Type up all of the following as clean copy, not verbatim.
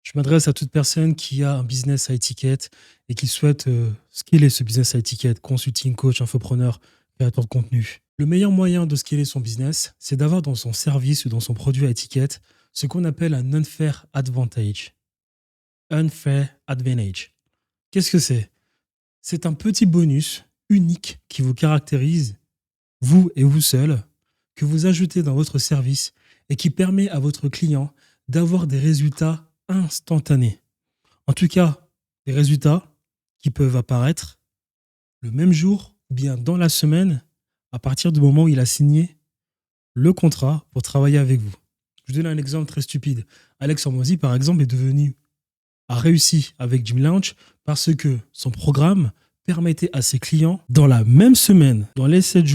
Je m'adresse à toute personne qui a un business à étiquette et qui souhaite scaler ce business à étiquette, consulting, coach, infopreneur, créateur de contenu. Le meilleur moyen de scaler son business, c'est d'avoir dans son service ou dans son produit à étiquette ce qu'on appelle un unfair advantage. Unfair advantage. Qu'est-ce que c'est? C'est un petit bonus unique qui vous caractérise, vous et vous seul, que vous ajoutez dans votre service et qui permet à votre client d'avoir des résultats instantanés. En tout cas, des résultats qui peuvent apparaître le même jour ou bien dans la semaine à partir du moment où il a signé le contrat pour travailler avec vous. Je vous donne un exemple très stupide. Alex Hormozy, par exemple, a réussi avec Gym Launch parce que son programme permettait à ses clients, dans la même semaine, dans les 7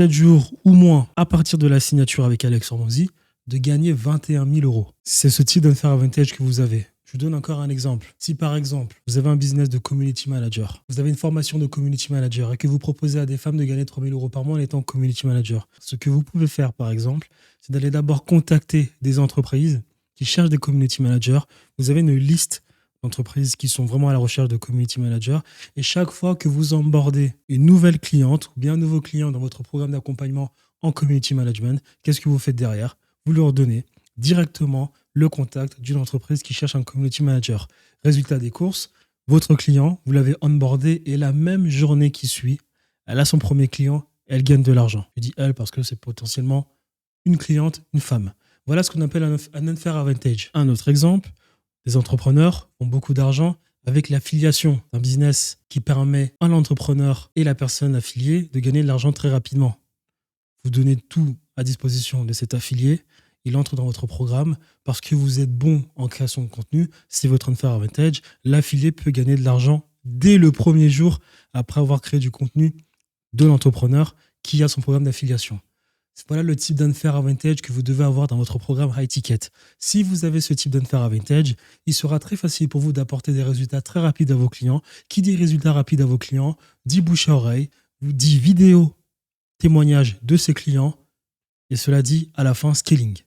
jours ou moins, à partir de la signature avec Alex Hormozy, de gagner 21 000 euros. C'est ce type d'unfair advantage que vous avez. Je vous donne encore un exemple. Si par exemple, vous avez un business de community manager, vous avez une formation de community manager et que vous proposez à des femmes de gagner 3 000 euros par mois en étant community manager, ce que vous pouvez faire par exemple, c'est d'aller d'abord contacter des entreprises qui cherchent des community managers. Vous avez une liste d'entreprises qui sont vraiment à la recherche de community managers. Et chaque fois que vous embordez une nouvelle cliente ou bien un nouveau client dans votre programme d'accompagnement en community management, qu'est-ce que vous faites derrière? Vous leur donnez directement le contact d'une entreprise qui cherche un community manager. Résultat des courses, votre client, vous l'avez onboardé et la même journée qui suit, elle a son premier client, elle gagne de l'argent. Je dis elle parce que c'est potentiellement une cliente, une femme. Voilà ce qu'on appelle un unfair advantage. Un autre exemple, des entrepreneurs ont beaucoup d'argent avec l'affiliation d'un business qui permet à l'entrepreneur et la personne affiliée de gagner de l'argent très rapidement. Vous donnez tout à disposition de cet affilié, il entre dans votre programme parce que vous êtes bon en création de contenu, c'est votre unfair advantage. L'affilié peut gagner de l'argent dès le premier jour après avoir créé du contenu de l'entrepreneur qui a son programme d'affiliation. Voilà le type d'unfair advantage que vous devez avoir dans votre programme high ticket. Si vous avez ce type d'unfair advantage, il sera très facile pour vous d'apporter des résultats très rapides à vos clients. Qui dit résultats rapides à vos clients, dit bouche à oreille, vous dit vidéo témoignage de ses clients et cela dit à la fin scaling.